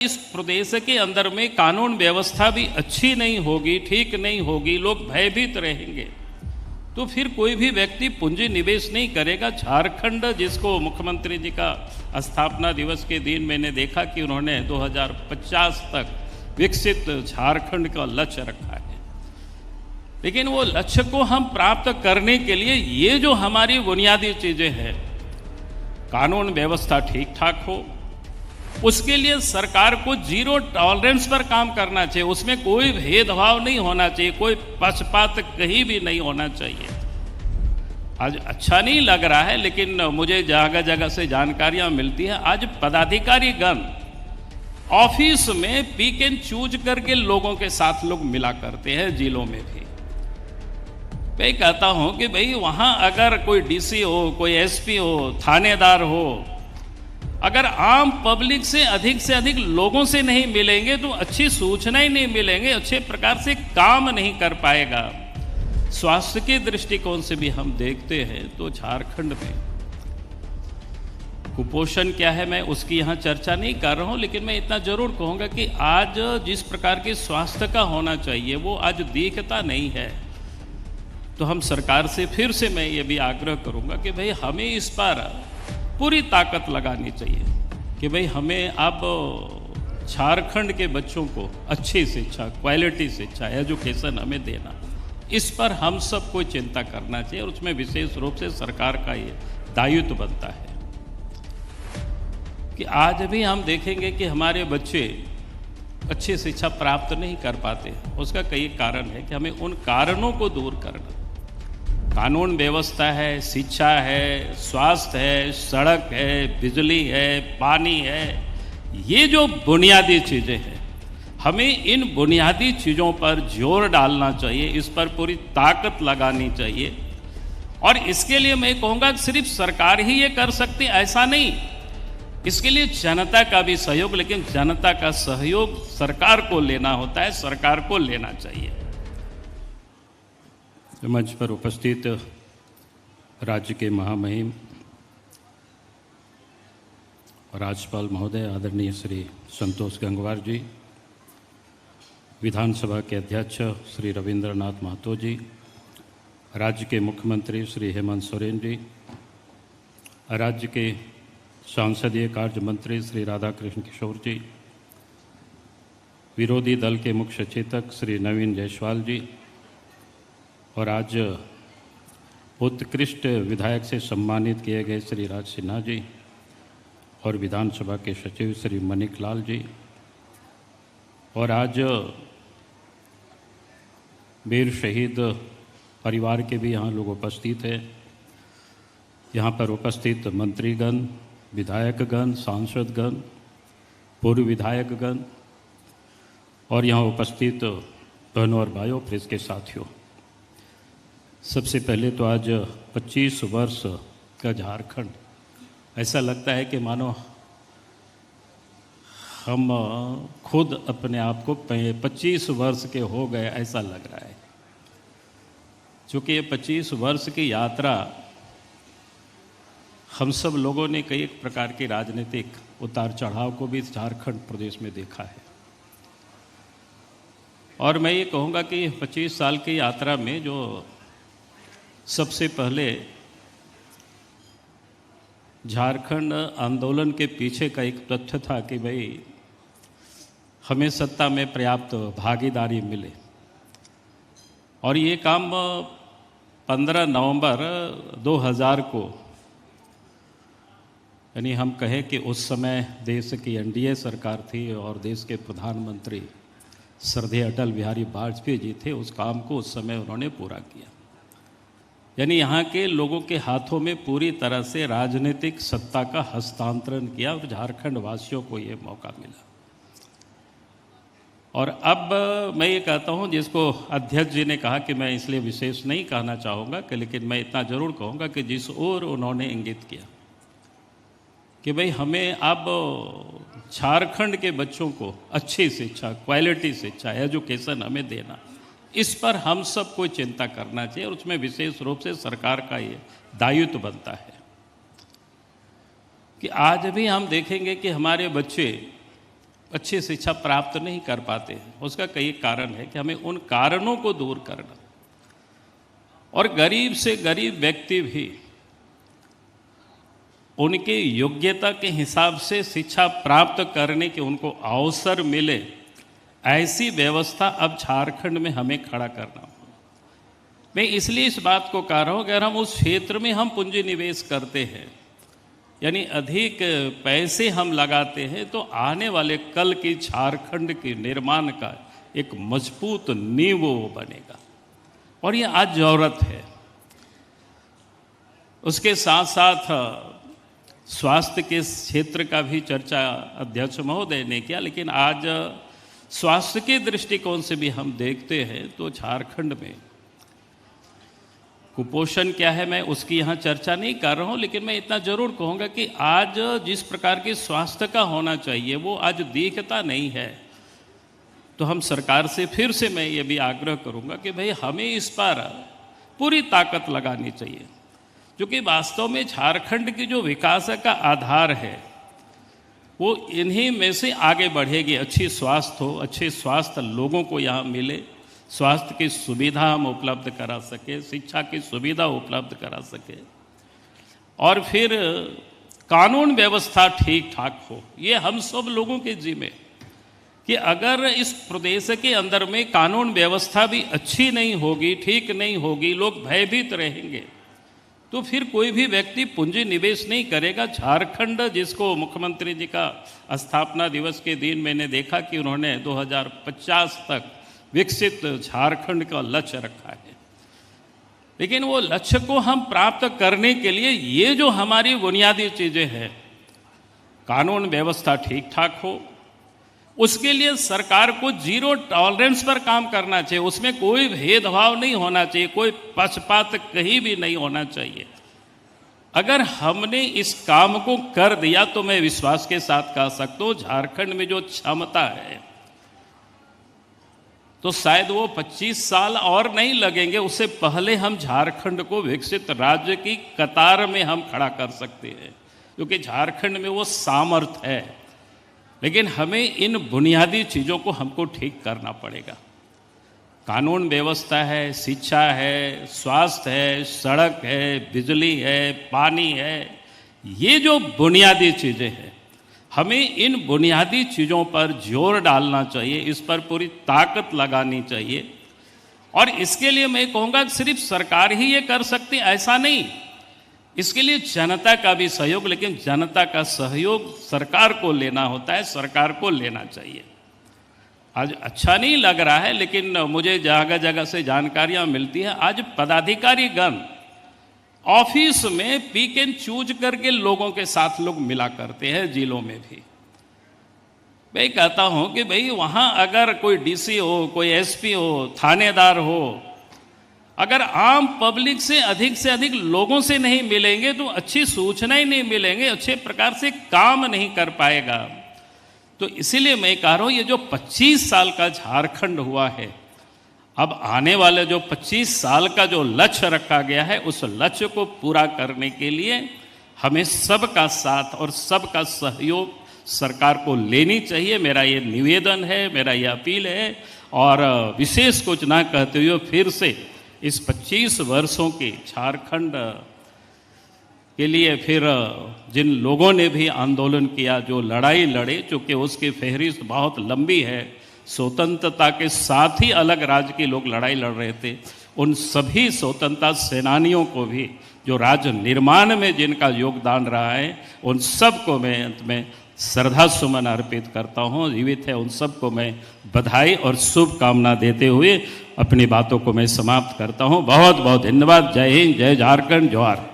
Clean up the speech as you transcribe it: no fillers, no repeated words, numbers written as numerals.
इस प्रदेश के अंदर में कानून व्यवस्था भी अच्छी नहीं होगी, ठीक नहीं होगी, लोग भयभीत रहेंगे, तो फिर कोई भी व्यक्ति पूंजी निवेश नहीं करेगा। झारखंड, जिसको मुख्यमंत्री जी का स्थापना दिवस के दिन मैंने देखा कि उन्होंने 2050 तक विकसित झारखंड का लक्ष्य रखा है, लेकिन वो लक्ष्य को हम प्राप्त करने के लिए ये जो हमारी बुनियादी चीज़ें हैं, कानून व्यवस्था ठीक ठाक हो, उसके लिए सरकार को जीरो टॉलरेंस पर काम करना चाहिए। उसमें कोई भेदभाव नहीं होना चाहिए, कोई पक्षपात कहीं भी नहीं होना चाहिए। आज अच्छा नहीं लग रहा है, लेकिन मुझे जगह जगह से जानकारियां मिलती है, आज पदाधिकारी गण ऑफिस में पिक एंड चूज करके लोगों के साथ लोग मिला करते हैं, जिलों में भी। मैं कहता हूं कि भाई वहां अगर कोई डीसी हो, कोई एसपी हो, थानेदार हो, अगर आम पब्लिक से अधिक लोगों से नहीं मिलेंगे तो अच्छी सूचनाएं नहीं मिलेंगे, अच्छे प्रकार से काम नहीं कर पाएगा। स्वास्थ्य के दृष्टिकोण से भी हम देखते हैं तो झारखंड में कुपोषण क्या है, मैं उसकी यहाँ चर्चा नहीं कर रहा हूँ, लेकिन मैं इतना जरूर कहूँगा कि आज जिस प्रकार के स्वास्थ्य का होना चाहिए वो आज दिखता नहीं है। तो हम सरकार से फिर से मैं ये भी आग्रह करूँगा कि भाई हमें इस पर पूरी ताकत लगानी चाहिए कि भाई हमें अब झारखंड के बच्चों को अच्छी शिक्षा, क्वालिटी शिक्षा, एजुकेशन हमें देना, इस पर हम सबको चिंता करना चाहिए, और उसमें विशेष रूप से सरकार का ये दायित्व बनता है कि आज भी हम देखेंगे कि हमारे बच्चे अच्छी शिक्षा प्राप्त नहीं कर पाते। उसका कई कारण है कि हमें उन कारणों को दूर करना। कानून व्यवस्था है, शिक्षा है, स्वास्थ्य है, सड़क है, बिजली है, पानी है, ये जो बुनियादी चीज़ें हैं, हमें इन बुनियादी चीज़ों पर जोर डालना चाहिए, इस पर पूरी ताकत लगानी चाहिए। और इसके लिए मैं कहूँगा कि सिर्फ सरकार ही ये कर सकती, ऐसा नहीं, इसके लिए जनता का भी सहयोग, लेकिन जनता का सहयोग सरकार को लेना होता है, सरकार को लेना चाहिए। मंच पर उपस्थित राज्य के महामहिम राज्यपाल महोदय आदरणीय श्री संतोष गंगवार जी, विधानसभा के अध्यक्ष श्री रविंद्रनाथ महतो जी, राज्य के मुख्यमंत्री श्री हेमंत सोरेन जी, राज्य के संसदीय कार्य मंत्री श्री राधाकृष्ण किशोर जी, विरोधी दल के मुख्य सचेतक श्री नवीन जायसवाल जी, और आज उत्कृष्ट विधायक से सम्मानित किए गए श्री राज सिन्हा जी, और विधानसभा के सचिव श्री मनिक लाल जी, और आज वीर शहीद परिवार के भी यहाँ लोग उपस्थित हैं। यहाँ पर उपस्थित मंत्रीगण, विधायकगण, सांसदगण, पूर्व विधायकगण, और यहाँ उपस्थित बहनों और भाइयों, प्रेस के साथियों, सबसे पहले तो आज 25 वर्ष का झारखंड, ऐसा लगता है कि मानो हम खुद अपने आप को 25 वर्ष के हो गए, ऐसा लग रहा है। चूँकि ये 25 वर्ष की यात्रा हम सब लोगों ने कई एक प्रकार के राजनीतिक उतार चढ़ाव को भी झारखंड प्रदेश में देखा है। और मैं ये कहूँगा कि 25 साल की यात्रा में जो सबसे पहले झारखंड आंदोलन के पीछे का एक तथ्य था कि भाई हमें सत्ता में पर्याप्त भागीदारी मिले, और ये काम 15 नवंबर 2000 को, यानी हम कहें कि उस समय देश की एनडीए सरकार थी और देश के प्रधानमंत्री श्रद्धेय अटल बिहारी वाजपेयी जी थे, उस काम को उस समय उन्होंने पूरा किया। यानी यहाँ के लोगों के हाथों में पूरी तरह से राजनीतिक सत्ता का हस्तांतरण किया, और झारखंड वासियों को ये मौका मिला। और अब मैं ये कहता हूँ, जिसको अध्यक्ष जी ने कहा कि मैं इसलिए विशेष नहीं कहना चाहूँगा कि, लेकिन मैं इतना जरूर कहूँगा कि जिस ओर उन्होंने इंगित किया कि भाई हमें अब झारखंड के बच्चों को अच्छी शिक्षा, क्वालिटी शिक्षा, एजुकेशन हमें देना, इस पर हम सबको चिंता करना चाहिए, और उसमें विशेष रूप से सरकार का ये दायित्व बनता है कि आज भी हम देखेंगे कि हमारे बच्चे अच्छी शिक्षा प्राप्त नहीं कर पाते हैं। उसका कई कारण है कि हमें उन कारणों को दूर करना, और गरीब से गरीब व्यक्ति भी उनके योग्यता के हिसाब से शिक्षा प्राप्त करने के उनको अवसर मिले, ऐसी व्यवस्था अब झारखंड में हमें खड़ा करना होगा। मैं इसलिए इस बात को कह रहा हूँ, अगर हम उस क्षेत्र में हम पूंजी निवेश करते हैं, यानी अधिक पैसे हम लगाते हैं, तो आने वाले कल की झारखंड के निर्माण का एक मजबूत नींव बनेगा, और ये आज जरूरत है। उसके साथ साथ स्वास्थ्य के क्षेत्र का भी चर्चा अध्यक्ष महोदय ने किया, लेकिन आज स्वास्थ्य के दृष्टिकोण से भी हम देखते हैं तो झारखंड में कुपोषण क्या है, मैं उसकी यहाँ चर्चा नहीं कर रहा हूँ, लेकिन मैं इतना जरूर कहूँगा कि आज जिस प्रकार के स्वास्थ्य का होना चाहिए वो आज दिखता नहीं है। तो हम सरकार से फिर से मैं ये भी आग्रह करूँगा कि भाई हमें इस पर पूरी ताकत लगानी चाहिए, क्योंकि वास्तव में झारखंड की जो विकास का आधार है वो इन्हीं में से आगे बढ़ेगी। अच्छी स्वास्थ्य हो, अच्छे स्वास्थ्य लोगों को यहाँ मिले, स्वास्थ्य की सुविधा हम उपलब्ध करा सके, शिक्षा की सुविधा उपलब्ध करा सके, और फिर कानून व्यवस्था ठीक ठाक हो। ये हम सब लोगों के जिम्मे कि अगर इस प्रदेश के अंदर में कानून व्यवस्था भी अच्छी नहीं होगी, ठीक नहीं होगी, लोग भयभीत रहेंगे, तो फिर कोई भी व्यक्ति पूंजी निवेश नहीं करेगा। झारखंड, जिसको मुख्यमंत्री जी का स्थापना दिवस के दिन मैंने देखा कि उन्होंने 2050 तक विकसित झारखंड का लक्ष्य रखा है, लेकिन वो लक्ष्य को हम प्राप्त करने के लिए ये जो हमारी बुनियादी चीज़ें हैं, कानून व्यवस्था ठीक ठाक हो, उसके लिए सरकार को जीरो टॉलरेंस पर काम करना चाहिए। उसमें कोई भेदभाव नहीं होना चाहिए, कोई पक्षपात कहीं भी नहीं होना चाहिए। अगर हमने इस काम को कर दिया तो मैं विश्वास के साथ कह सकता हूँ झारखंड में जो क्षमता है, तो शायद वो 25 साल और नहीं लगेंगे, उससे पहले हम झारखंड को विकसित राज्य की कतार में हम खड़ा कर सकते हैं, क्योंकि झारखंड में वो सामर्थ्य है। लेकिन हमें इन बुनियादी चीज़ों को हमको ठीक करना पड़ेगा। कानून व्यवस्था है, शिक्षा है, स्वास्थ्य है, सड़क है, बिजली है, पानी है, ये जो बुनियादी चीज़ें हैं, हमें इन बुनियादी चीज़ों पर जोर डालना चाहिए, इस पर पूरी ताकत लगानी चाहिए। और इसके लिए मैं कहूँगा सिर्फ सरकार ही ये कर सकती, ऐसा नहीं, इसके लिए जनता का भी सहयोग, लेकिन जनता का सहयोग सरकार को लेना होता है, सरकार को लेना चाहिए। आज अच्छा नहीं लग रहा है, लेकिन मुझे जगह जगह से जानकारियां मिलती हैं, आज पदाधिकारी गण ऑफिस में पिक एंड चूज करके लोगों के साथ लोग मिला करते हैं, जिलों में भी। मैं कहता हूं कि भाई वहां अगर कोई डीसी हो, कोई एसपी हो, थानेदार हो, अगर आम पब्लिक से अधिक लोगों से नहीं मिलेंगे तो अच्छी सूचनाएं नहीं मिलेंगे, अच्छे प्रकार से काम नहीं कर पाएगा। तो इसीलिए मैं कह रहा हूँ ये जो 25 साल का झारखंड हुआ है, अब आने वाले जो 25 साल का जो लक्ष्य रखा गया है, उस लक्ष्य को पूरा करने के लिए हमें सबका साथ और सबका सहयोग सरकार को लेनी चाहिए। मेरा ये निवेदन है, मेरा ये अपील है, और विशेष कुछ ना कहते हुए फिर से इस 25 वर्षों के झारखंड के लिए फिर जिन लोगों ने भी आंदोलन किया, जो लड़ाई लड़े, चूँकि उसकी फहरिस्त बहुत लंबी है, स्वतंत्रता के साथ ही अलग राज्य के लोग लड़ाई लड़ रहे थे, उन सभी स्वतंत्रता सेनानियों को भी, जो राज्य निर्माण में जिनका योगदान रहा है, उन सब को मैं अंत में श्रद्धा सुमन अर्पित करता हूँ। जीवित है उन सबको मैं बधाई और शुभकामना देते हुए अपनी बातों को मैं समाप्त करता हूँ। बहुत बहुत धन्यवाद। जय हिंद, जय झारखंड, जोहार।